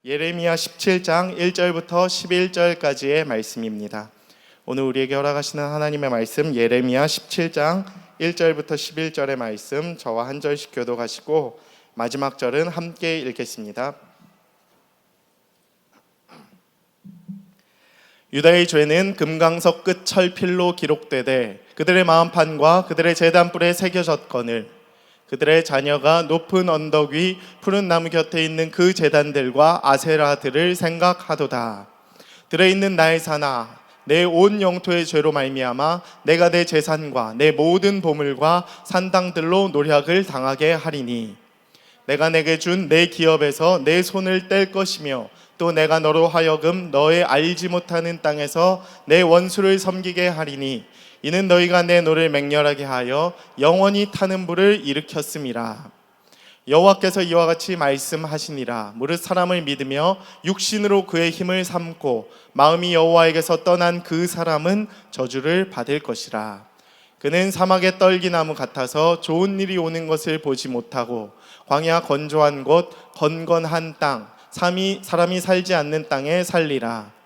예레미야 17장 1절부터 11절까지의 말씀입니다. 오늘 우리에게 허락하시는 하나님의 말씀 예레미야 17장 1절부터 11절의 말씀 저와 한 절씩 교독하시고 마지막 절은 함께 읽겠습니다. 유다의 죄는 금강석 끝 철필로 기록되되 그들의 마음판과 그들의 제단불에 새겨졌거늘 그들의 자녀가 높은 언덕 위 푸른 나무 곁에 있는 그 제단들과 아세라들을 생각하도다. 들에 있는 나의 산아, 내 온 영토의 죄로 말미암아 내가 내 재산과 내 모든 보물과 산당들로 노략을 당하게 하리니 내가 내게 준 내 기업에서 내 손을 뗄 것이며 또 내가 너로 하여금 너의 알지 못하는 땅에서 내 원수를 섬기게 하리니 이는 너희가 내 노를 맹렬하게 하여 영원히 타는 불을 일으켰음이라. 여호와께서 이와 같이 말씀하시니라. 무릇 사람을 믿으며 육신으로 그의 힘을 삼고 마음이 여호와에게서 떠난 그 사람은 저주를 받을 것이라. 그는 사막의 떨기나무 같아서 좋은 일이 오는 것을 보지 못하고 광야 건조한 곳 건건한 땅 사람이 살지 않는 땅에 살리라.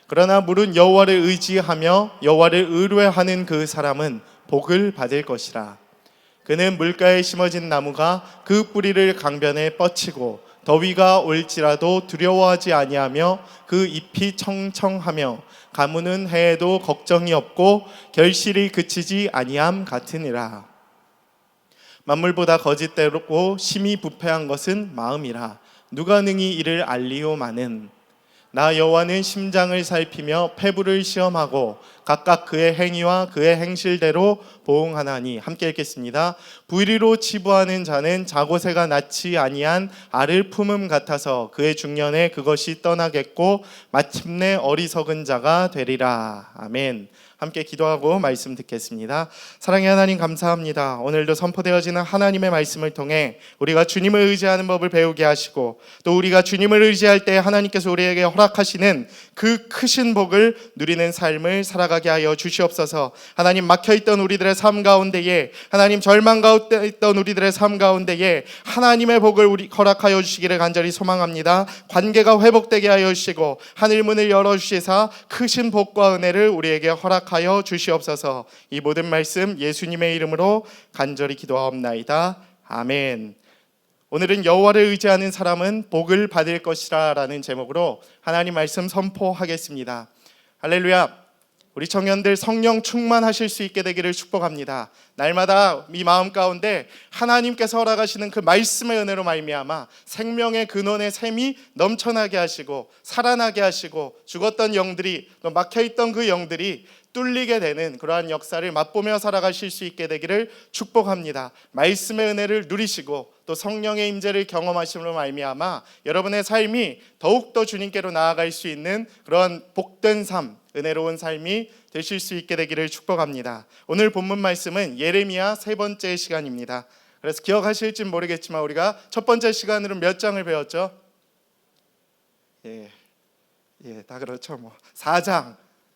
그러나 물은 여호와를 의지하며 여호와를 의뢰하는 그 사람은 복을 받을 것이라. 그는 물가에 심어진 나무가 그 뿌리를 강변에 뻗치고 더위가 올지라도 두려워하지 아니하며 그 잎이 청청하며 가무는 해에도 걱정이 없고 결실이 그치지 아니함 같으니라. 만물보다 거짓되고 심히 부패한 것은 마음이라. 누가 능히 이를 알리오마는. 나 여호와는 심장을 살피며 폐부를 시험하고 각각 그의 행위와 그의 행실대로 보응하나니. 함께 읽겠습니다. 부리로 치부하는 자는 자고새가 낳지 아니한 알을 품음 같아서 그의 중년에 그것이 떠나겠고 마침내 어리석은 자가 되리라. 아멘. 함께 기도하고 말씀 듣겠습니다. 사랑의 하나님 감사합니다. 오늘도 선포되어지는 하나님의 말씀을 통해 우리가 주님을 의지하는 법을 배우게 하시고 또 우리가 주님을 의지할 때 하나님께서 우리에게 허락하시는 그 크신 복을 누리는 삶을 살아가게 하여 주시옵소서. 하나님 막혀있던 우리들의 삶 가운데에 하나님 절망 가운데 있던 우리들의 삶 가운데에 하나님의 복을 우리 허락하여 주시기를 간절히 소망합니다. 관계가 회복되게 하여 주시고 하늘문을 열어주시사 크신 복과 은혜를 우리에게 허락하여 주시옵소서. 이 모든 말씀 예수님의 이름으로 간절히 기도하옵나이다. 아멘. 오늘은 여호와를 의지하는 사람은 복을 받을 것이라 라는 제목으로 하나님 말씀 선포하겠습니다. 할렐루야. 우리 청년들 성령 충만하실 수 있게 되기를 축복합니다. 날마다 이 마음 가운데 하나님께서 허락하시는 그 말씀의 은혜로 말미암아 생명의 근원의 샘이 넘쳐나게 하시고 살아나게 하시고 죽었던 영들이 또 막혀있던 그 영들이 뚫리게 되는 그러한 역사를 맛보며 살아가실 수 있게 되기를 축복합니다. 말씀의 은혜를 누리시고 또 성령의 임재를 경험하심으로 말미암아 여러분의 삶이 더욱더 주님께로 나아갈 수 있는 그런 복된 삶, 은혜로운 삶이 되실 수 있게 되기를 축복합니다. 오늘 본문 말씀은 예레미야 세 번째 시간입니다. 그래서 기억하실지 모르겠지만 우리가 첫 번째 시간으로 몇 장을 배웠죠? 다 그렇죠. 4장.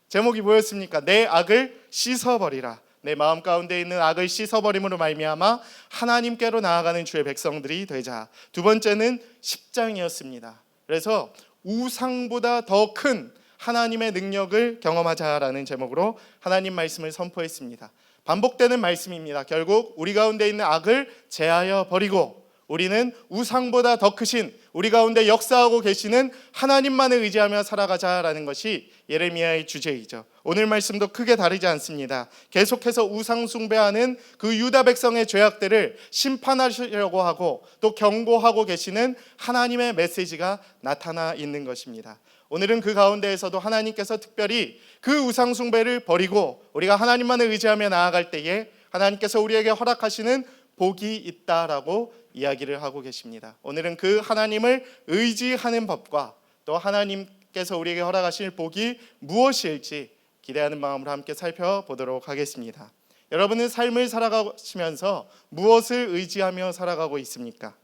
제목이 뭐였습니까? 내 악을 씻어버리라. 내 마음 가운데 있는 악을 씻어버림으로 말미암아 하나님께로 나아가는 주의 백성들이 되자. 두 번째는 10장이었습니다. 그래서 우상보다 더 큰 하나님의 능력을 경험하자라는 제목으로 하나님 말씀을 선포했습니다. 반복되는 말씀입니다. 결국 우리 가운데 있는 악을 제하여 버리고 우리는 우상보다 더 크신 우리 가운데 역사하고 계시는 하나님만을 의지하며 살아가자라는 것이 예레미야의 주제이죠. 오늘 말씀도 크게 다르지 않습니다. 계속해서 우상 숭배하는 그 유다 백성의 죄악들을 심판하시려고 하고 또 경고하고 계시는 하나님의 메시지가 나타나 있는 것입니다. 오늘은 그 가운데에서도 하나님께서 특별히 그 우상 숭배를 버리고 우리가 하나님만을 의지하며 나아갈 때에 하나님께서 우리에게 허락하시는 복이 있다라고 이야기를 하고 계십니다. 오늘은 그 하나님을 의지하는 법과 또 하나님께서 우리에게 허락하실 복이 무엇일지 기대하는 마음으로 함께 살펴보도록 하겠습니다. 여러분은 삶을 살아가시면서 무엇을 의지하며 살아가고 있습니까?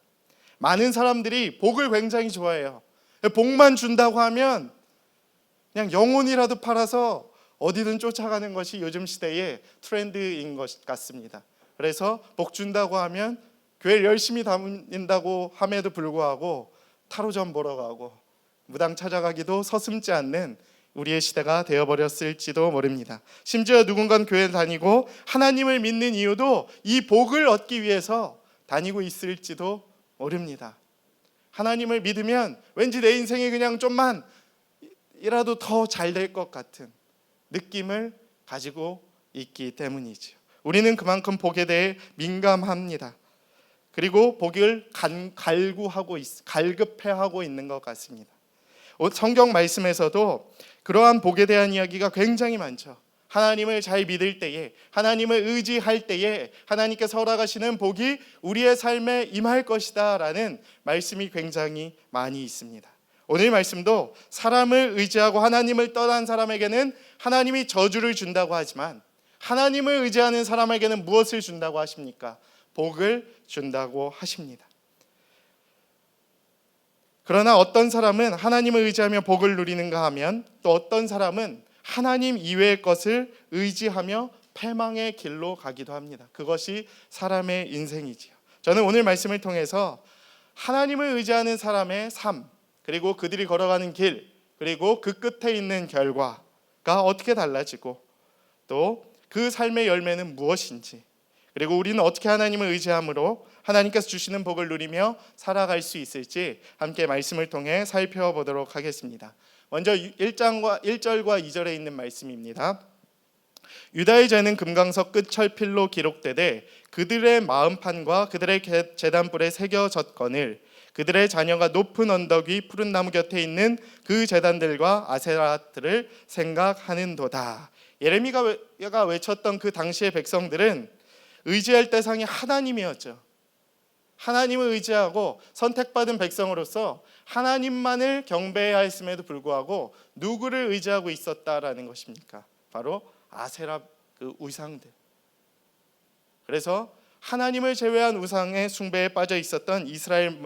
많은 사람들이 복을 굉장히 좋아해요. 복만 준다고 하면 그냥 영혼이라도 팔아서 어디든 쫓아가는 것이 요즘 시대의 트렌드인 것 같습니다. 그래서 복 준다고 하면 교회를 열심히 다닌다고 함에도 불구하고 타로점 보러 가고 무당 찾아가기도 서슴지 않는 우리의 시대가 되어버렸을지도 모릅니다. 심지어 누군가는 교회 다니고 하나님을 믿는 이유도 이 복을 얻기 위해서 다니고 있을지도 모릅니다. 하나님을 믿으면 왠지 내 인생이 그냥 좀만 이라도 더 잘 될 것 같은 느낌을 가지고 있기 때문이죠. 우리는 그만큼 복에 대해 민감합니다. 그리고 복을 갈급해하고 있는 것 같습니다. 성경 말씀에서도 그러한 복에 대한 이야기가 굉장히 많죠. 하나님을 잘 믿을 때에, 하나님을 의지할 때에 하나님께서 허락하시는 복이 우리의 삶에 임할 것이다 라는 말씀이 굉장히 많이 있습니다. 오늘 말씀도 사람을 의지하고 하나님을 떠난 사람에게는 하나님이 저주를 준다고 하지만 하나님을 의지하는 사람에게는 무엇을 준다고 하십니까? 복을 준다고 하십니다. 그러나 어떤 사람은 하나님을 의지하며 복을 누리는가 하면 또 어떤 사람은 하나님 이외의 것을 의지하며 패망의 길로 가기도 합니다. 그것이 사람의 인생이지요. 저는 오늘 말씀을 통해서 하나님을 의지하는 사람의 삶, 그리고 그들이 걸어가는 길, 그리고 그 끝에 있는 결과가 어떻게 달라지고 또 그 삶의 열매는 무엇인지, 그리고 우리는 어떻게 하나님을 의지함으로 하나님께서 주시는 복을 누리며 살아갈 수 있을지 함께 말씀을 통해 살펴보도록 하겠습니다. 먼저 1절과 2절에 있는 말씀입니다. 유다의 죄는 금강석 끝 철필로 기록되되 그들의 마음판과 그들의 제단불에 새겨졌거늘 그들의 자녀가 높은 언덕 위 푸른 나무 곁에 있는 그 제단들과 아세라들을 생각하는도다. 예레미야가 외쳤던 그 당시의 백성들은 의지할 대상이 하나님이었죠. 하나님을 의지하고 선택받은 백성으로서 하나님만을 경배해야 했음에도 불구하고 누구를 의지하고 있었다라는 것입니까? 바로 아세라 그 우상들. 그래서 하나님을 제외한 우상의 숭배에 빠져 있었던 이스라엘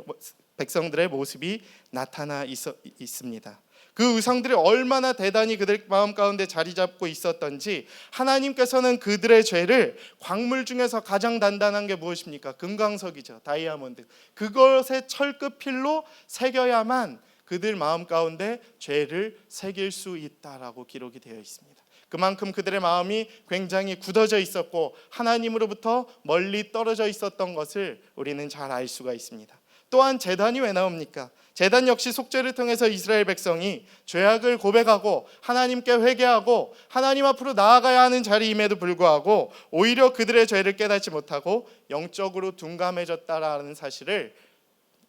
백성들의 모습이 나타나 있습니다. 그 우상들이 얼마나 대단히 그들 마음 가운데 자리 잡고 있었던지 하나님께서는 그들의 죄를 광물 중에서 가장 단단한 게 무엇입니까? 금강석이죠. 다이아몬드. 그것의 철급 필로 새겨야만 그들 마음 가운데 죄를 새길 수 있다라고 기록이 되어 있습니다. 그만큼 그들의 마음이 굉장히 굳어져 있었고 하나님으로부터 멀리 떨어져 있었던 것을 우리는 잘 알 수가 있습니다. 또한 제단이 왜 나옵니까? 제단 역시 속죄를 통해서 이스라엘 백성이 죄악을 고백하고 하나님께 회개하고 하나님 앞으로 나아가야 하는 자리임에도 불구하고 오히려 그들의 죄를 깨닫지 못하고 영적으로 둔감해졌다라는 사실을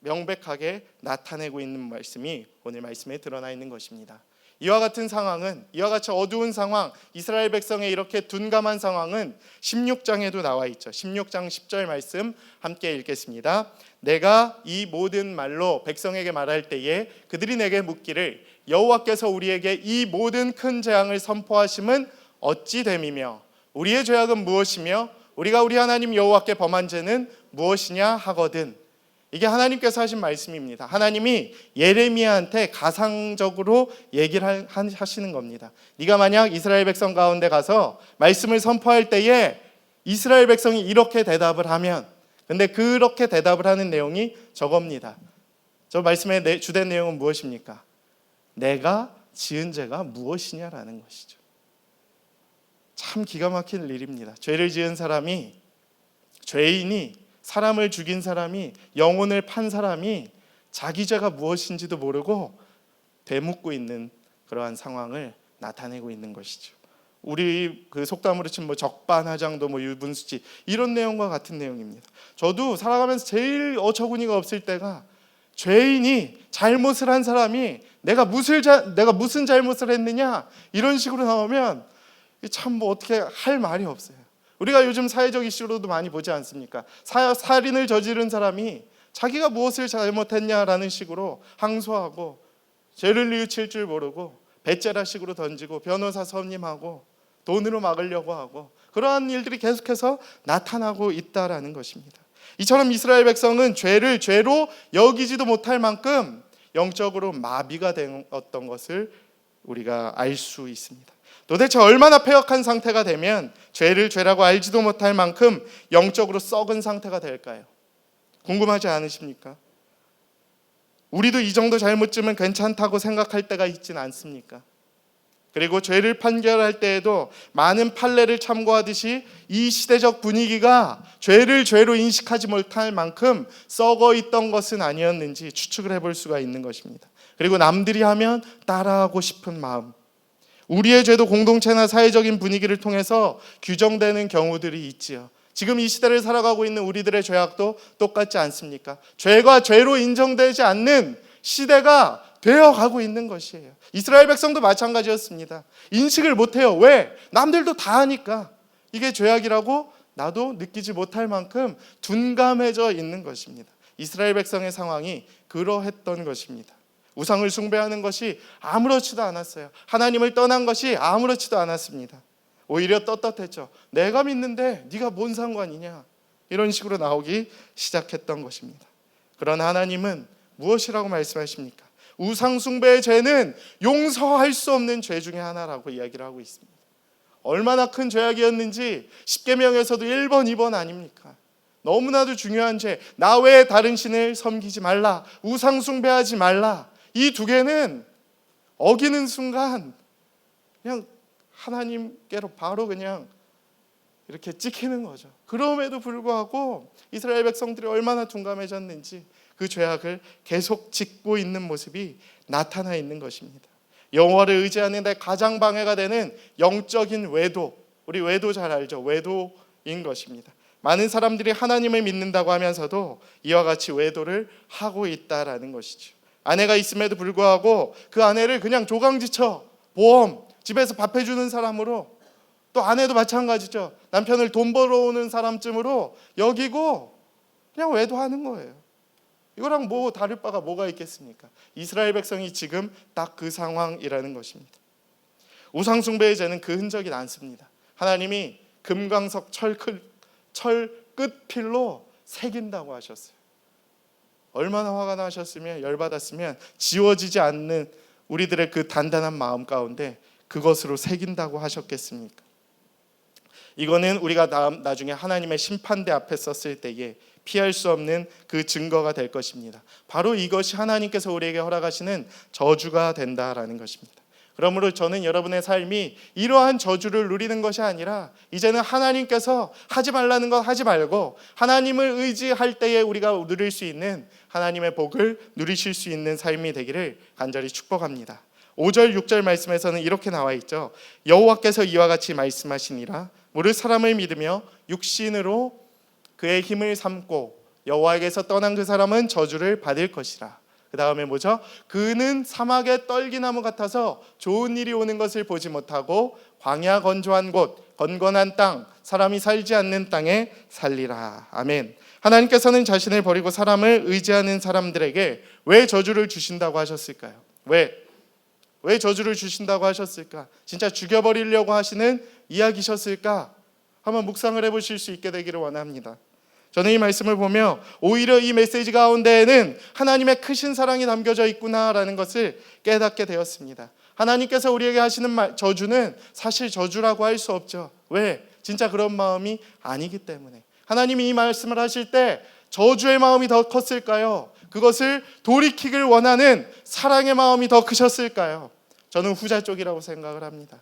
명백하게 나타내고 있는 말씀이 오늘 말씀에 드러나 있는 것입니다. 이와 같은 상황은, 이와 같이 어두운 상황, 이스라엘 백성의 이렇게 둔감한 상황은 16장에도 나와 있죠. 16장 10절 말씀 함께 읽겠습니다. 내가 이 모든 말로 백성에게 말할 때에 그들이 내게 묻기를 여호와께서 우리에게 이 모든 큰 재앙을 선포하심은 어찌 됨이며 우리의 죄악은 무엇이며 우리가 우리 하나님 여호와께 범한 죄는 무엇이냐 하거든. 이게 하나님께서 하신 말씀입니다. 하나님이 예레미야한테 가상적으로 얘기를 하시는 겁니다. 네가 만약 이스라엘 백성 가운데 가서 말씀을 선포할 때에 이스라엘 백성이 이렇게 대답을 하면, 근데 그렇게 대답을 하는 내용이 저겁니다. 저 말씀의 주된 내용은 무엇입니까? 내가 지은 죄가 무엇이냐라는 것이죠. 참 기가 막힌 일입니다. 죄를 지은 사람이, 죄인이, 사람을 죽인 사람이, 영혼을 판 사람이 자기 죄가 무엇인지도 모르고 되묻고 있는 그러한 상황을 나타내고 있는 것이죠. 우리 그 속담으로 치면 적반하장도 유분수지 이런 내용과 같은 내용입니다. 저도 살아가면서 제일 어처구니가 없을 때가 죄인이 잘못을 한 사람이 내가 무슨 잘못을 했느냐 이런 식으로 나오면 참 어떻게 할 말이 없어요. 우리가 요즘 사회적 이슈로도 많이 보지 않습니까? 살인을 저지른 사람이 자기가 무엇을 잘못했냐라는 식으로 항소하고 죄를 뉘우칠 줄 모르고 배째라식으로 던지고 변호사 선임하고 돈으로 막으려고 하고 그러한 일들이 계속해서 나타나고 있다라는 것입니다. 이처럼 이스라엘 백성은 죄를 죄로 여기지도 못할 만큼 영적으로 마비가 되었던 것을 우리가 알 수 있습니다. 도대체 얼마나 패역한 상태가 되면 죄를 죄라고 알지도 못할 만큼 영적으로 썩은 상태가 될까요? 궁금하지 않으십니까? 우리도 이 정도 잘못쯤은 괜찮다고 생각할 때가 있진 않습니까? 그리고 죄를 판결할 때에도 많은 판례를 참고하듯이 이 시대적 분위기가 죄를 죄로 인식하지 못할 만큼 썩어 있던 것은 아니었는지 추측을 해볼 수가 있는 것입니다. 그리고 남들이 하면 따라하고 싶은 마음, 우리의 죄도 공동체나 사회적인 분위기를 통해서 규정되는 경우들이 있지요. 지금 이 시대를 살아가고 있는 우리들의 죄악도 똑같지 않습니까? 죄가 죄로 인정되지 않는 시대가 되어가고 있는 것이에요. 이스라엘 백성도 마찬가지였습니다. 인식을 못해요. 왜? 남들도 다 하니까. 이게 죄악이라고 나도 느끼지 못할 만큼 둔감해져 있는 것입니다. 이스라엘 백성의 상황이 그러했던 것입니다. 우상을 숭배하는 것이 아무렇지도 않았어요. 하나님을 떠난 것이 아무렇지도 않았습니다. 오히려 떳떳했죠. 내가 믿는데 네가 뭔 상관이냐, 이런 식으로 나오기 시작했던 것입니다. 그러나 하나님은 무엇이라고 말씀하십니까? 우상 숭배의 죄는 용서할 수 없는 죄 중에 하나라고 이야기를 하고 있습니다. 얼마나 큰 죄악이었는지 10계명에서도 1번, 2번 아닙니까? 너무나도 중요한 죄, 나 외에 다른 신을 섬기지 말라, 우상 숭배하지 말라. 이 두 개는 어기는 순간 그냥 하나님께로 바로 그냥 이렇게 찍히는 거죠. 그럼에도 불구하고 이스라엘 백성들이 얼마나 둔감해졌는지 그 죄악을 계속 짓고 있는 모습이 나타나 있는 것입니다. 여호와를 의지하는 데 가장 방해가 되는 영적인 외도, 우리 외도 잘 알죠? 외도인 것입니다. 많은 사람들이 하나님을 믿는다고 하면서도 이와 같이 외도를 하고 있다라는 것이죠. 아내가 있음에도 불구하고 그 아내를 그냥 조강지처, 보험, 집에서 밥 해주는 사람으로, 또 아내도 마찬가지죠. 남편을 돈 벌어오는 사람쯤으로 여기고 그냥 외도하는 거예요. 이거랑 뭐 다를 바가 뭐가 있겠습니까? 이스라엘 백성이 지금 딱 그 상황이라는 것입니다. 우상 숭배의 죄는 그 흔적이 남습니다. 하나님이 금강석 철 끝필로 새긴다고 하셨어요. 얼마나 화가 나셨으면, 열받았으면 지워지지 않는 우리들의 그 단단한 마음 가운데 그것으로 새긴다고 하셨겠습니까? 이거는 우리가 나중에 하나님의 심판대 앞에 섰을 때에 피할 수 없는 그 증거가 될 것입니다. 바로 이것이 하나님께서 우리에게 허락하시는 저주가 된다라는 것입니다. 그러므로 저는 여러분의 삶이 이러한 저주를 누리는 것이 아니라 이제는 하나님께서 하지 말라는 것 하지 말고 하나님을 의지할 때에 우리가 누릴 수 있는 하나님의 복을 누리실 수 있는 삶이 되기를 간절히 축복합니다. 5절 6절 말씀에서는 이렇게 나와 있죠. 여호와께서 이와 같이 말씀하시니라. 무릇 사람을 믿으며 육신으로 그의 힘을 삼고 여호와에게서 떠난 그 사람은 저주를 받을 것이라. 그 다음에 뭐죠? 그는 사막의 떨기나무 같아서 좋은 일이 오는 것을 보지 못하고 광야 건조한 곳, 건건한 땅, 사람이 살지 않는 땅에 살리라. 아멘. 하나님께서는 자신을 버리고 사람을 의지하는 사람들에게 왜 저주를 주신다고 하셨을까요? 왜 저주를 주신다고 하셨을까? 진짜 죽여버리려고 하시는 이야기셨을까? 한번 묵상을 해보실 수 있게 되기를 원합니다. 저는 이 말씀을 보며 오히려 이 메시지 가운데에는 하나님의 크신 사랑이 담겨져 있구나라는 것을 깨닫게 되었습니다. 하나님께서 우리에게 하시는 저주는 사실 저주라고 할 수 없죠. 왜? 진짜 그런 마음이 아니기 때문에. 하나님이 이 말씀을 하실 때 저주의 마음이 더 컸을까요? 그것을 돌이키길 원하는 사랑의 마음이 더 크셨을까요? 저는 후자 쪽이라고 생각을 합니다.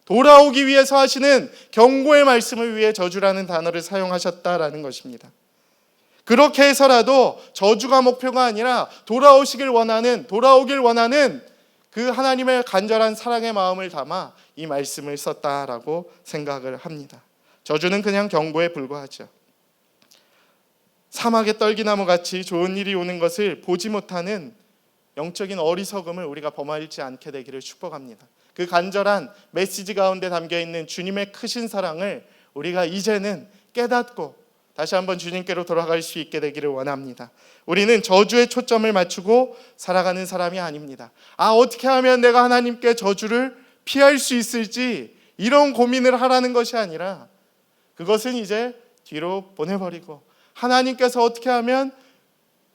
돌아오기 위해서 하시는 경고의 말씀을 위해 저주라는 단어를 사용하셨다라는 것입니다. 그렇게 해서라도 저주가 목표가 아니라 돌아오길 원하는 그 하나님의 간절한 사랑의 마음을 담아 이 말씀을 썼다라고 생각을 합니다. 저주는 그냥 경고에 불과하죠. 사막의 떨기나무 같이 좋은 일이 오는 것을 보지 못하는 영적인 어리석음을 우리가 범하지 않게 되기를 축복합니다. 그 간절한 메시지 가운데 담겨있는 주님의 크신 사랑을 우리가 이제는 깨닫고 다시 한번 주님께로 돌아갈 수 있게 되기를 원합니다. 우리는 저주에 초점을 맞추고 살아가는 사람이 아닙니다. 어떻게 하면 내가 하나님께 저주를 피할 수 있을지 이런 고민을 하라는 것이 아니라 그것은 이제 뒤로 보내버리고 하나님께서 어떻게 하면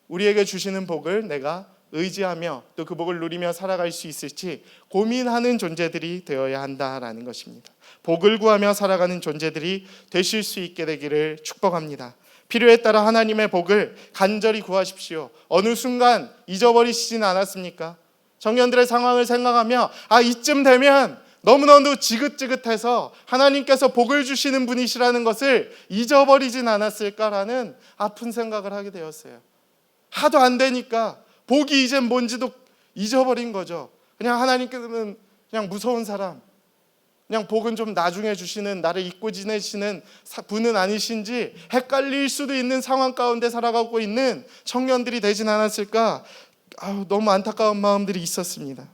우리에게 주시는 복을 내가 의지하며 또 그 복을 누리며 살아갈 수 있을지 고민하는 존재들이 되어야 한다라는 것입니다. 복을 구하며 살아가는 존재들이 되실 수 있게 되기를 축복합니다. 필요에 따라 하나님의 복을 간절히 구하십시오. 어느 순간 잊어버리시진 않았습니까? 청년들의 상황을 생각하며 이쯤 되면 너무너무 지긋지긋해서 하나님께서 복을 주시는 분이시라는 것을 잊어버리진 않았을까라는 아픈 생각을 하게 되었어요. 하도 안 되니까 복이 이젠 뭔지도 잊어버린 거죠. 그냥 하나님께서는 그냥 무서운 사람, 그냥 복은 좀 나중에 주시는, 나를 잊고 지내시는 분은 아니신지 헷갈릴 수도 있는 상황 가운데 살아가고 있는 청년들이 되진 않았을까, 너무 안타까운 마음들이 있었습니다.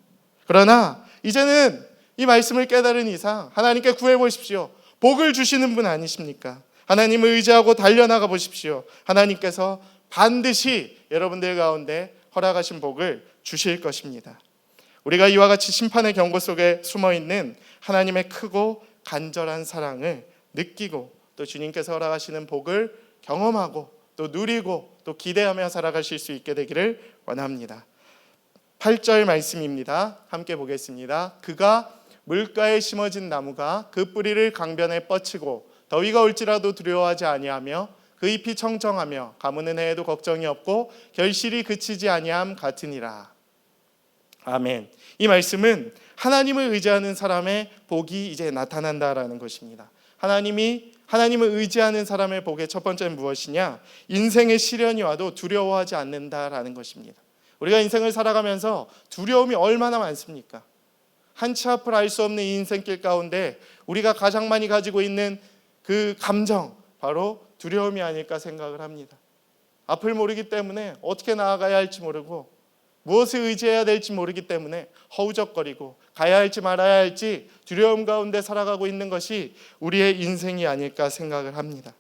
그러나 이제는 이 말씀을 깨달은 이상 하나님께 구해보십시오. 복을 주시는 분 아니십니까? 하나님을 의지하고 달려나가 보십시오. 하나님께서 반드시 여러분들 가운데 허락하신 복을 주실 것입니다. 우리가 이와 같이 심판의 경고 속에 숨어있는 하나님의 크고 간절한 사랑을 느끼고 또 주님께서 허락하시는 복을 경험하고 또 누리고 또 기대하며 살아가실 수 있게 되기를 원합니다. 8절 말씀입니다. 함께 보겠습니다. 그가 물가에 심어진 나무가 그 뿌리를 강변에 뻗치고 더위가 올지라도 두려워하지 아니하며 그 잎이 청청하며 가무는 해에도 걱정이 없고 결실이 그치지 아니함 같으니라. 아멘. 이 말씀은 하나님을 의지하는 사람의 복이 이제 나타난다라는 것입니다. 하나님을 의지하는 사람의 복의 첫 번째는 무엇이냐? 인생의 시련이 와도 두려워하지 않는다라는 것입니다. 우리가 인생을 살아가면서 두려움이 얼마나 많습니까? 한치 앞을 알 수 없는 이 인생길 가운데 우리가 가장 많이 가지고 있는 그 감정, 바로 두려움이 아닐까 생각을 합니다. 앞을 모르기 때문에 어떻게 나아가야 할지 모르고 무엇을 의지해야 될지 모르기 때문에 허우적거리고 가야 할지 말아야 할지 두려움 가운데 살아가고 있는 것이 우리의 인생이 아닐까 생각을 합니다.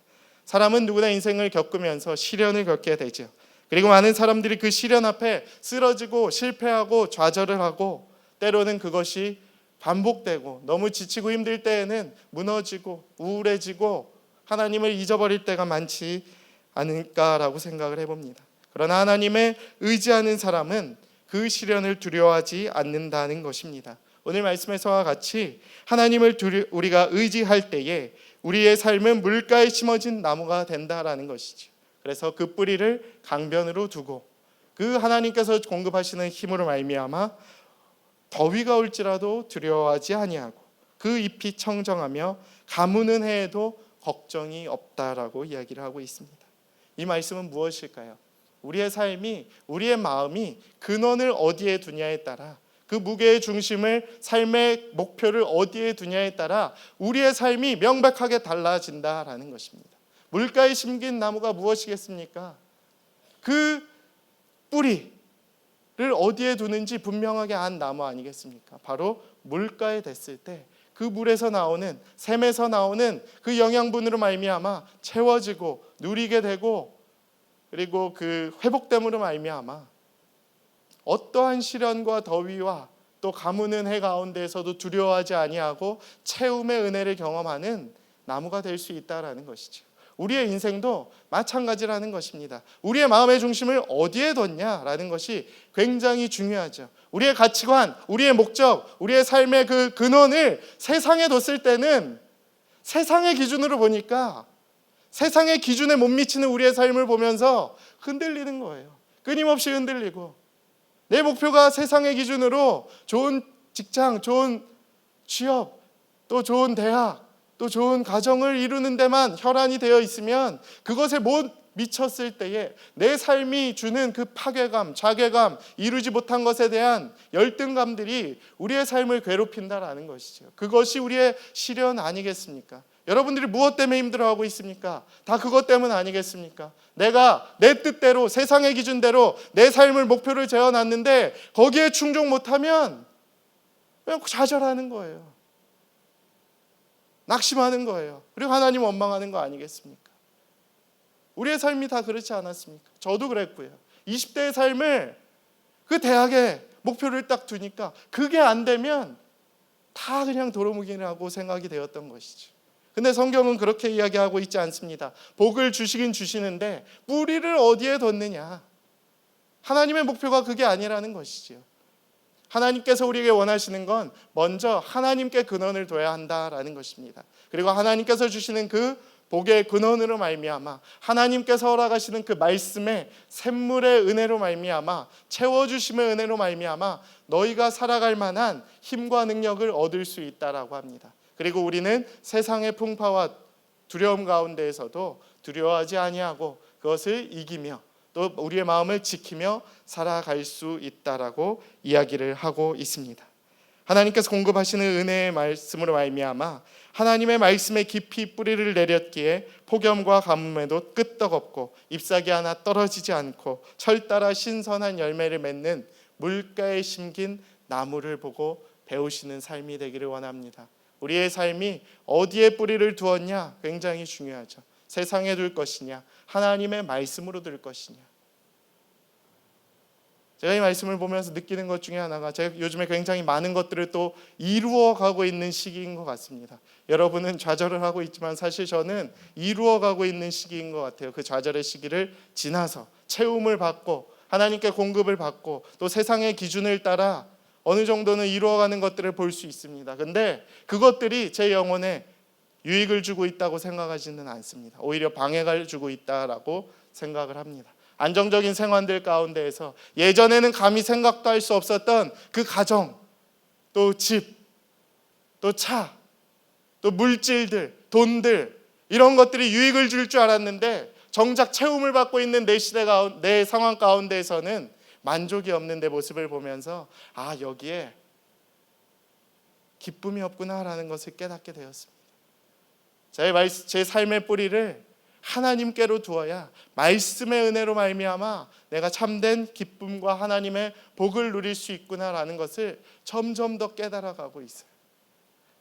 사람은 누구나 인생을 겪으면서 시련을 겪게 되죠. 그리고 많은 사람들이 그 시련 앞에 쓰러지고 실패하고 좌절을 하고 때로는 그것이 반복되고 너무 지치고 힘들 때에는 무너지고 우울해지고 하나님을 잊어버릴 때가 많지 않을까라고 생각을 해봅니다. 그러나 하나님을 의지하는 사람은 그 시련을 두려워하지 않는다는 것입니다. 오늘 말씀에서와 같이 하나님을 우리가 의지할 때에 우리의 삶은 물가에 심어진 나무가 된다라는 것이죠. 그래서 그 뿌리를 강변으로 두고 그 하나님께서 공급하시는 힘으로 말미암아 더위가 올지라도 두려워하지 아니하고 그 잎이 청정하며 가무는 해에도 걱정이 없다라고 이야기를 하고 있습니다. 이 말씀은 무엇일까요? 우리의 삶이, 우리의 마음이 근원을 어디에 두냐에 따라, 그 무게의 중심을, 삶의 목표를 어디에 두냐에 따라 우리의 삶이 명백하게 달라진다라는 것입니다. 물가에 심긴 나무가 무엇이겠습니까? 그 뿌리를 어디에 두는지 분명하게 안 나무 아니겠습니까? 바로 물가에 댔을 때 그 물에서 나오는, 샘에서 나오는 그 영양분으로 말미암아 채워지고 누리게 되고, 그리고 그 회복됨으로 말미암아 어떠한 시련과 더위와 또 가무는 해 가운데에서도 두려워하지 아니하고 채움의 은혜를 경험하는 나무가 될 수 있다라는 것이죠. 우리의 인생도 마찬가지라는 것입니다. 우리의 마음의 중심을 어디에 뒀냐라는 것이 굉장히 중요하죠. 우리의 가치관, 우리의 목적, 우리의 삶의 그 근원을 세상에 뒀을 때는 세상의 기준으로 보니까 세상의 기준에 못 미치는 우리의 삶을 보면서 흔들리는 거예요. 끊임없이 흔들리고, 내 목표가 세상의 기준으로 좋은 직장, 좋은 취업, 또 좋은 대학, 또 좋은 가정을 이루는 데만 혈안이 되어 있으면 그것에 못 미쳤을 때에 내 삶이 주는 그 파괴감, 자괴감, 이루지 못한 것에 대한 열등감들이 우리의 삶을 괴롭힌다라는 것이죠. 그것이 우리의 시련 아니겠습니까? 여러분들이 무엇 때문에 힘들어하고 있습니까? 다 그것 때문 아니겠습니까? 내가 내 뜻대로, 세상의 기준대로 내 삶을 목표를 재어놨는데 거기에 충족 못하면 그냥 좌절하는 거예요. 낙심하는 거예요. 그리고 하나님 원망하는 거 아니겠습니까? 우리의 삶이 다 그렇지 않았습니까? 저도 그랬고요. 20대의 삶을 그 대학에 목표를 딱 두니까 그게 안 되면 다 그냥 도루묵이라고 생각이 되었던 것이죠. 근데 성경은 그렇게 이야기하고 있지 않습니다. 복을 주시긴 주시는데 뿌리를 어디에 뒀느냐? 하나님의 목표가 그게 아니라는 것이죠. 하나님께서 우리에게 원하시는 건 먼저 하나님께 근원을 둬야 한다라는 것입니다. 그리고 하나님께서 주시는 그 복의 근원으로 말미암아 하나님께서 허락하시는 그 말씀의 샘물의 은혜로 말미암아 채워주심의 은혜로 말미암아 너희가 살아갈 만한 힘과 능력을 얻을 수 있다라고 합니다. 그리고 우리는 세상의 풍파와 두려움 가운데에서도 두려워하지 아니하고 그것을 이기며 또 우리의 마음을 지키며 살아갈 수 있다라고 이야기를 하고 있습니다. 하나님께서 공급하시는 은혜의 말씀으로 말미암아 하나님의 말씀에 깊이 뿌리를 내렸기에 폭염과 가뭄에도 끄떡없고 잎사귀 하나 떨어지지 않고 철따라 신선한 열매를 맺는 물가에 심긴 나무를 보고 배우시는 삶이 되기를 원합니다. 우리의 삶이 어디에 뿌리를 두었냐 굉장히 중요하죠. 세상에 둘 것이냐 하나님의 말씀으로 둘 것이냐. 제가 이 말씀을 보면서 느끼는 것 중에 하나가 제가 요즘에 굉장히 많은 것들을 또 이루어가고 있는 시기인 것 같습니다. 여러분은 좌절을 하고 있지만 사실 저는 이루어가고 있는 시기인 것 같아요. 그 좌절의 시기를 지나서 채움을 받고 하나님께 공급을 받고 또 세상의 기준을 따라 어느 정도는 이루어가는 것들을 볼 수 있습니다. 근데 그것들이 제 영혼에 유익을 주고 있다고 생각하지는 않습니다. 오히려 방해를 주고 있다라고 생각을 합니다. 안정적인 생활들 가운데에서 예전에는 감히 생각도 할 수 없었던 그 가정, 또 집, 또 차, 또 물질들, 돈들 이런 것들이 유익을 줄 줄 알았는데 정작 채움을 받고 있는 내 시대 내 상황 가운데에서는 만족이 없는 내 모습을 보면서 아 여기에 기쁨이 없구나라는 것을 깨닫게 되었습니다. 제 삶의 뿌리를 하나님께로 두어야 말씀의 은혜로 말미암아 내가 참된 기쁨과 하나님의 복을 누릴 수 있구나라는 것을 점점 더 깨달아가고 있어요.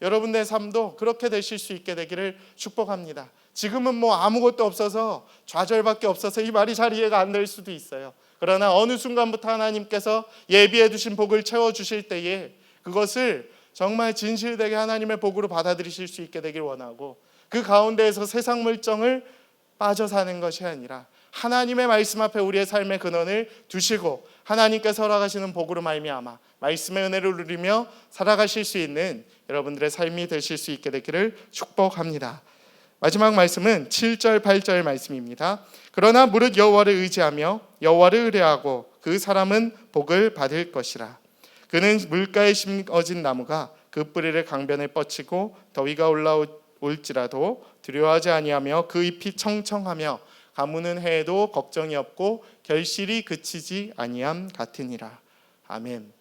여러분의 삶도 그렇게 되실 수 있게 되기를 축복합니다. 지금은 뭐 아무것도 없어서 좌절밖에 없어서 이 말이 잘 이해가 안 될 수도 있어요. 그러나 어느 순간부터 하나님께서 예비해 두신 복을 채워주실 때에 그것을 정말 진실되게 하나님의 복으로 받아들이실 수 있게 되길 원하고 그 가운데에서 세상 물정을 빠져 사는 것이 아니라 하나님의 말씀 앞에 우리의 삶의 근원을 두시고 하나님께서 허락하시는 복으로 말미암아 말씀의 은혜를 누리며 살아가실 수 있는 여러분들의 삶이 되실 수 있게 되기를 축복합니다. 마지막 말씀은 7절 8절 말씀입니다. 그러나 무릇 여호와를 의지하며 여호와를 의뢰하고 그 사람은 복을 받을 것이라. 그는 물가에 심어진 나무가 그 뿌리를 강변에 뻗치고 더위가 올라올지라도 두려워하지 아니하며 그 잎이 청청하며 가무는 해에도 걱정이 없고 결실이 그치지 아니함 같으니라. 아멘.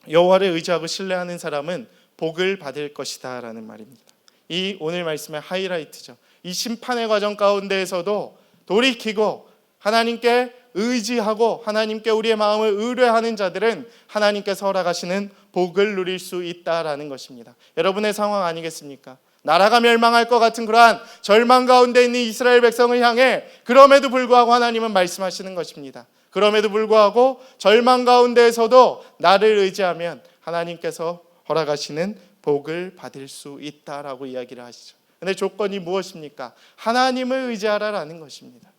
여호와를 의지하고 신뢰하는 사람은 복을 받을 것이다 라는 말입니다. 이 오늘 말씀의 하이라이트죠. 이 심판의 과정 가운데에서도 돌이키고 하나님께 의지하고 하나님께 우리의 마음을 의뢰하는 자들은 하나님께서 허락하시는 복을 누릴 수 있다라는 것입니다. 여러분의 상황 아니겠습니까? 나라가 멸망할 것 같은 그러한 절망 가운데 있는 이스라엘 백성을 향해 그럼에도 불구하고 하나님은 말씀하시는 것입니다. 그럼에도 불구하고 절망 가운데에서도 나를 의지하면 하나님께서 허락하시는 복을 받을 수 있다라고 이야기를 하시죠. 그런데 조건이 무엇입니까? 하나님을 의지하라라는 것입니다.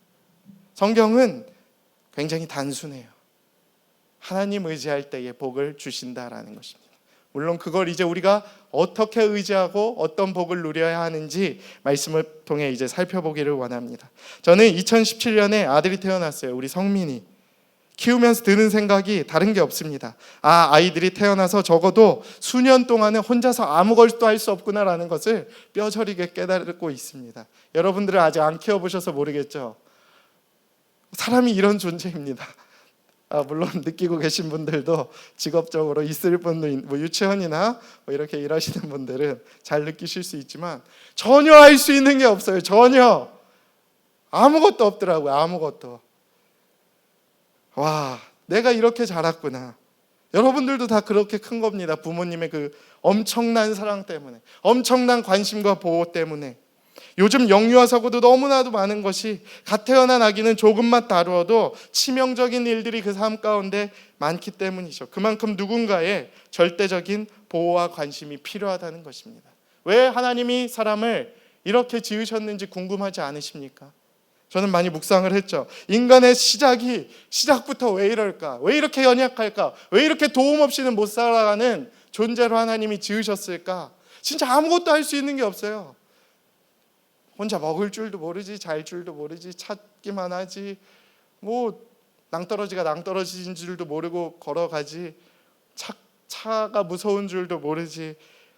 성경은 굉장히 단순해요. 하나님 의지할 때에 복을 주신다라는 것입니다. 물론 그걸 이제 우리가 어떻게 의지하고 어떤 복을 누려야 하는지 말씀을 통해 이제 살펴보기를 원합니다. 저는 2017년에 아들이 태어났어요. 우리 성민이. 키우면서 드는 생각이 다른 게 없습니다. 아이들이 태어나서 적어도 수년 동안은 혼자서 아무것도 할 수 없구나라는 것을 뼈저리게 깨닫고 있습니다. 여러분들은 아직 안 키워보셔서 모르겠죠. 사람이 이런 존재입니다. 물론 느끼고 계신 분들도 직업적으로 있을 분도 뭐 유치원이나 뭐 이렇게 일하시는 분들은 잘 느끼실 수 있지만 전혀 할 수 있는 게 없어요. 전혀 아무것도 없더라고요. 아무것도. 와, 내가 이렇게 자랐구나. 여러분들도 다 그렇게 큰 겁니다. 부모님의 그 엄청난 사랑 때문에, 엄청난 관심과 보호 때문에. 요즘 영유아 사고도 너무나도 많은 것이 갓 태어난 아기는 조금만 다루어도 치명적인 일들이 그 삶 가운데 많기 때문이죠. 그만큼 누군가의 절대적인 보호와 관심이 필요하다는 것입니다. 왜 하나님이 사람을 이렇게 지으셨는지 궁금하지 않으십니까? 저는 많이 묵상을 했죠. 인간의 시작부터 왜 이럴까? 왜 이렇게 연약할까? 왜 이렇게 도움 없이는 못 살아가는 존재로 하나님이 지으셨을까? 진짜 아무것도 할 수 있는 게 없어요. 혼자 먹을 줄도 모르지, 잘 줄도 모르지, 찾기만 하지, 뭐 낭떠러지가 낭떠러지인 줄도 모르고 걸어가지, 차가 무서운 줄도 모르지,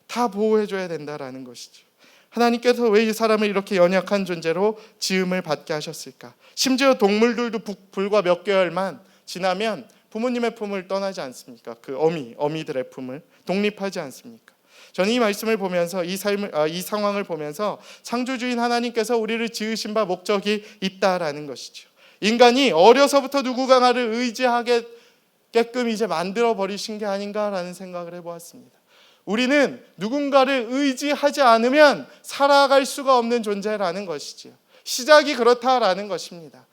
다 보호해줘야 된다라는 것이죠. 하나님께서 왜 이 사람을 이렇게 연약한 존재로 지음을 받게 하셨을까? 심지어 동물들도 불과 몇 개월만 지나면 부모님의 품을 떠나지 않습니까? 그 어미들의 품을 독립하지 않습니까? 저는 이 말씀을 보면서 이 상황을 보면서 창조주인 하나님께서 우리를 지으신 바 목적이 있다라는 것이죠. 인간이 어려서부터 누군가를 의지하게끔 이제 만들어 버리신 게 아닌가라는 생각을 해보았습니다. 우리는 누군가를 의지하지 않으면 살아갈 수가 없는 존재라는 것이지요. 시작이 그렇다라는 것입니다.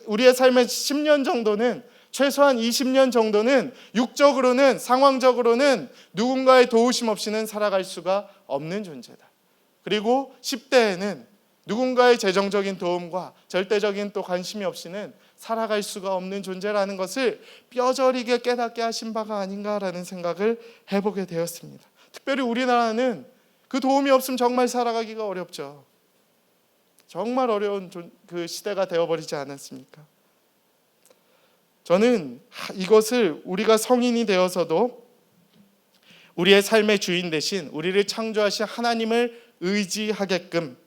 우리의 삶의 10년 정도는, 최소한 20년 정도는 육적으로는, 상황적으로는 누군가의 도우심 없이는 살아갈 수가 없는 존재다. 그리고 10대에는 누군가의 재정적인 도움과 절대적인 또 관심이 없이는 살아갈 수가 없는 존재라는 것을 뼈저리게 깨닫게 하신 바가 아닌가라는 생각을 해보게 되었습니다. 특별히 우리나라는 그 도움이 없으면 정말 살아가기가 어렵죠. 정말 어려운 그 시대가 되어버리지 않았습니까? 저는 이것을 우리가 성인이 되어서도 우리의 삶의 주인 대신 우리를 창조하신 하나님을 의지하게끔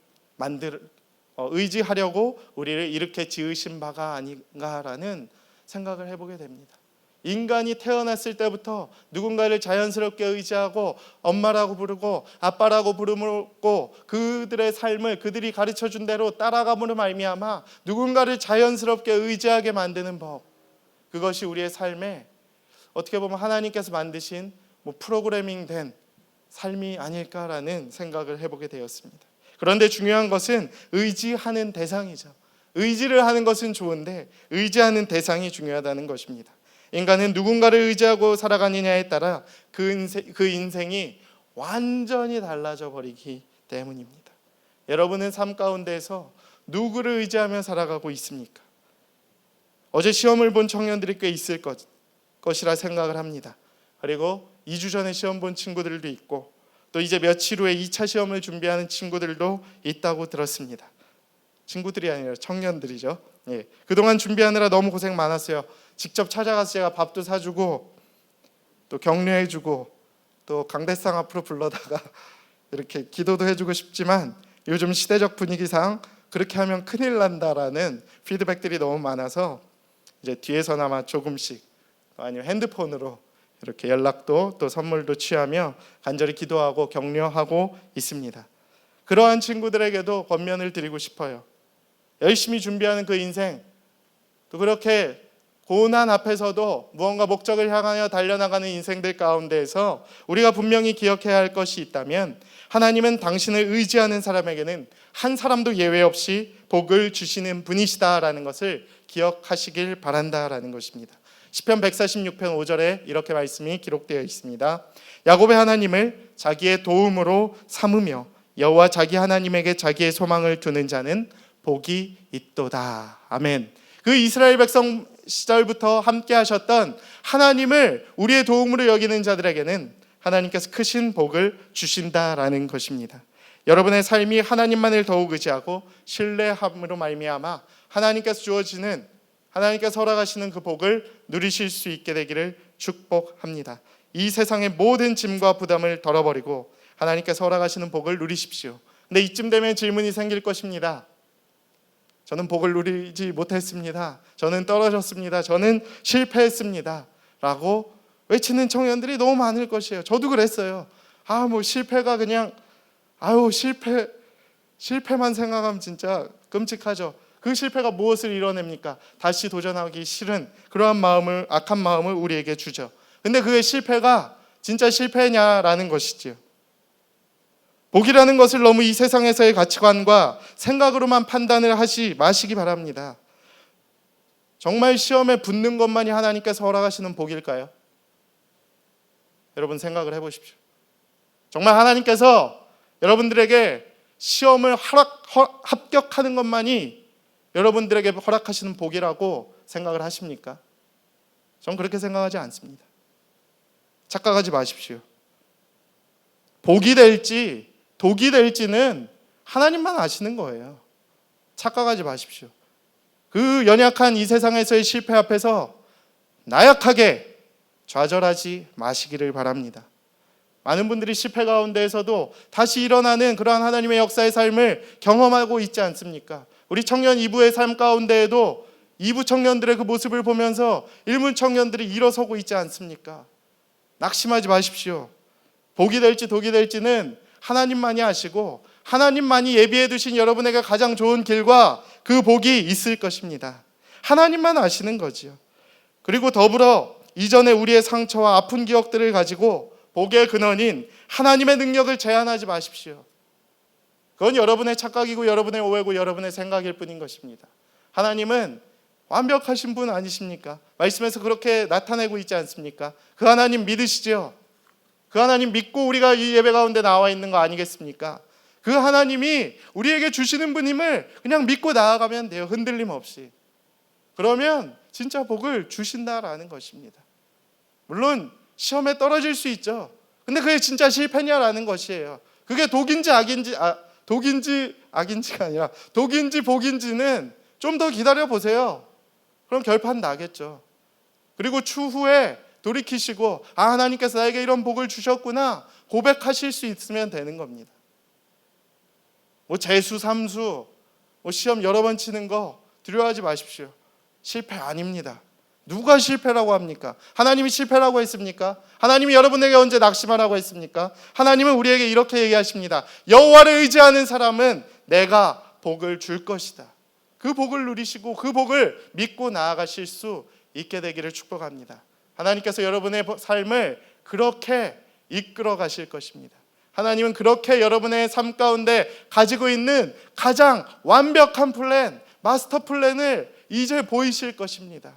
의지하려고 우리를 이렇게 지으신 바가 아닌가라는 생각을 해보게 됩니다. 인간이 태어났을 때부터 누군가를 자연스럽게 의지하고 엄마라고 부르고 아빠라고 부르고 그들의 삶을 그들이 가르쳐준 대로 따라감으로 말미암아 누군가를 자연스럽게 의지하게 만드는 법, 그것이 우리의 삶에 어떻게 보면 하나님께서 만드신 프로그래밍된 삶이 아닐까라는 생각을 해보게 되었습니다. 그런데 중요한 것은 의지하는 대상이죠. 의지를 하는 것은 좋은데 의지하는 대상이 중요하다는 것입니다. 인간은 누군가를 의지하고 살아가느냐에 따라 그 인생이 완전히 달라져 버리기 때문입니다. 여러분은 삶 가운데에서 누구를 의지하며 살아가고 있습니까? 어제 시험을 본 청년들이 꽤 있을 것이라 생각을 합니다. 그리고 2주 전에 시험 본 친구들도 있고 또 이제 며칠 후에 2차 시험을 준비하는 친구들도 있다고 들었습니다. 친구들이 아니라 청년들이죠. 예. 그동안 준비하느라 너무 고생 많았어요. 직접 찾아가서 제가 밥도 사주고 또 격려해주고 또 강대상 앞으로 불러다가 이렇게 기도도 해주고 싶지만 요즘 시대적 분위기상 그렇게 하면 큰일 난다라는 피드백들이 너무 많아서 이제 뒤에서나마 조금씩 아니면 핸드폰으로 이렇게 연락도 또 선물도 취하며 간절히 기도하고 격려하고 있습니다. 그러한 친구들에게도 권면을 드리고 싶어요. 열심히 준비하는 그 인생, 또 그렇게 고난 앞에서도 무언가 목적을 향하여 달려나가는 인생들 가운데에서 우리가 분명히 기억해야 할 것이 있다면 하나님은 당신을 의지하는 사람에게는 한 사람도 예외 없이 복을 주시는 분이시다라는 것을 기억하시길 바란다라는 것입니다. 시편 146편 5절에 이렇게 말씀이 기록되어 있습니다. 야곱의 하나님을 자기의 도움으로 삼으며 여호와 자기 하나님에게 자기의 소망을 두는 자는 복이 있도다. 아멘. 그 이스라엘 백성 시절부터 함께 하셨던 하나님을 우리의 도움으로 여기는 자들에게는 하나님께서 크신 복을 주신다라는 것입니다. 여러분의 삶이 하나님만을 더욱 의지하고 신뢰함으로 말미암아 하나님께서 허락하시는 그 복을 누리실 수 있게 되기를 축복합니다. 이 세상의 모든 짐과 부담을 덜어버리고 하나님께서 허락하시는 복을 누리십시오. 근데 이쯤 되면 질문이 생길 것입니다. 저는 복을 누리지 못했습니다. 저는 떨어졌습니다. 저는 실패했습니다. 라고 외치는 청년들이 너무 많을 것이에요. 저도 그랬어요. 실패가 그냥 실패만 생각하면 진짜 끔찍하죠. 그 실패가 무엇을 이뤄냅니까? 다시 도전하기 싫은 그러한 마음을, 악한 마음을 우리에게 주죠. 근데 그게 실패가 진짜 실패냐라는 것이지요. 복이라는 것을 너무 이 세상에서의 가치관과 생각으로만 판단을 하지 마시기 바랍니다. 정말 시험에 붙는 것만이 하나님께서 허락하시는 복일까요? 여러분 생각을 해보십시오. 정말 하나님께서 여러분들에게 시험을 합격하는 것만이 여러분들에게 허락하시는 복이라고 생각을 하십니까? 전 그렇게 생각하지 않습니다. 착각하지 마십시오. 복이 될지 독이 될지는 하나님만 아시는 거예요. 착각하지 마십시오. 그 연약한 이 세상에서의 실패 앞에서 나약하게 좌절하지 마시기를 바랍니다. 많은 분들이 실패 가운데에서도 다시 일어나는 그러한 하나님의 역사의 삶을 경험하고 있지 않습니까? 우리 청년 2부의 삶 가운데에도 2부 청년들의 그 모습을 보면서 1문 청년들이 일어서고 있지 않습니까? 낙심하지 마십시오. 복이 될지 독이 될지는 하나님만이 아시고 하나님만이 예비해 두신 여러분에게 가장 좋은 길과 그 복이 있을 것입니다. 하나님만 아시는 거지요. 그리고 더불어 이전에 우리의 상처와 아픈 기억들을 가지고 복의 근원인 하나님의 능력을 제한하지 마십시오. 그건 여러분의 착각이고 여러분의 오해고 여러분의 생각일 뿐인 것입니다. 하나님은 완벽하신 분 아니십니까? 말씀에서 그렇게 나타내고 있지 않습니까? 그 하나님 믿으시죠? 그 하나님 믿고 우리가 이 예배 가운데 나와 있는 거 아니겠습니까? 그 하나님이 우리에게 주시는 분임을 그냥 믿고 나아가면 돼요. 흔들림 없이. 그러면 진짜 복을 주신다라는 것입니다. 물론 시험에 떨어질 수 있죠. 근데 그게 진짜 실패냐라는 것이에요. 그게 독인지 악인지가 아니라 독인지 복인지는 좀 더 기다려 보세요. 그럼 결판 나겠죠. 그리고 추후에 돌이키시고 하나님께서 나에게 이런 복을 주셨구나 고백하실 수 있으면 되는 겁니다. 재수, 삼수, 시험 여러 번 치는 거 두려워하지 마십시오. 실패 아닙니다. 누가 실패라고 합니까? 하나님이 실패라고 했습니까? 하나님이 여러분에게 언제 낙심하라고 했습니까? 하나님은 우리에게 이렇게 얘기하십니다. 여호와를 의지하는 사람은 내가 복을 줄 것이다. 그 복을 누리시고 그 복을 믿고 나아가실 수 있게 되기를 축복합니다. 하나님께서 여러분의 삶을 그렇게 이끌어 가실 것입니다. 하나님은 그렇게 여러분의 삶 가운데 가지고 있는 가장 완벽한 플랜, 마스터 플랜을 이제 보이실 것입니다.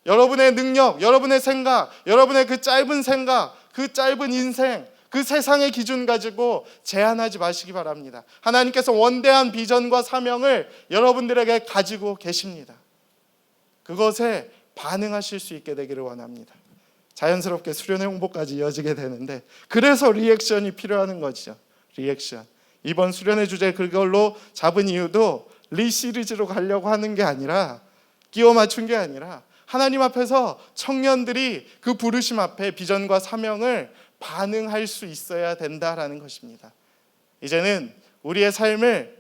여러분의 능력, 여러분의 생각, 여러분의 그 짧은 생각, 그 짧은 인생, 그 세상의 기준 가지고 제한하지 마시기 바랍니다. 하나님께서 원대한 비전과 사명을 여러분들에게 가지고 계십니다. 그것에 반응하실 수 있게 되기를 원합니다. 자연스럽게 수련회 홍보까지 이어지게 되는데 그래서 리액션이 필요한 거죠. 리액션. 이번 수련회 주제 그걸로 잡은 이유도 리 시리즈로 가려고 하는 게 아니라 끼워 맞춘 게 아니라 하나님 앞에서 청년들이 그 부르심 앞에 비전과 사명을 반응할 수 있어야 된다라는 것입니다. 이제는 우리의 삶을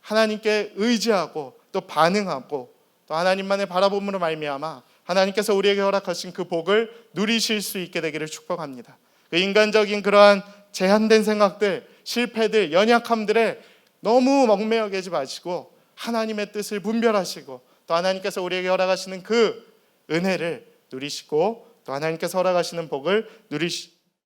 하나님께 의지하고 또 반응하고 또 하나님만의 바라봄으로 말미암아 하나님께서 우리에게 허락하신 그 복을 누리실 수 있게 되기를 축복합니다. 그 인간적인 그러한 제한된 생각들, 실패들, 연약함들에 너무 얽매여 계지 마시고 하나님의 뜻을 분별하시고 또 하나님께서 우리에게 허락하시는 그 은혜를 누리시고 또 하나님께서 허락하시는 복을 누리시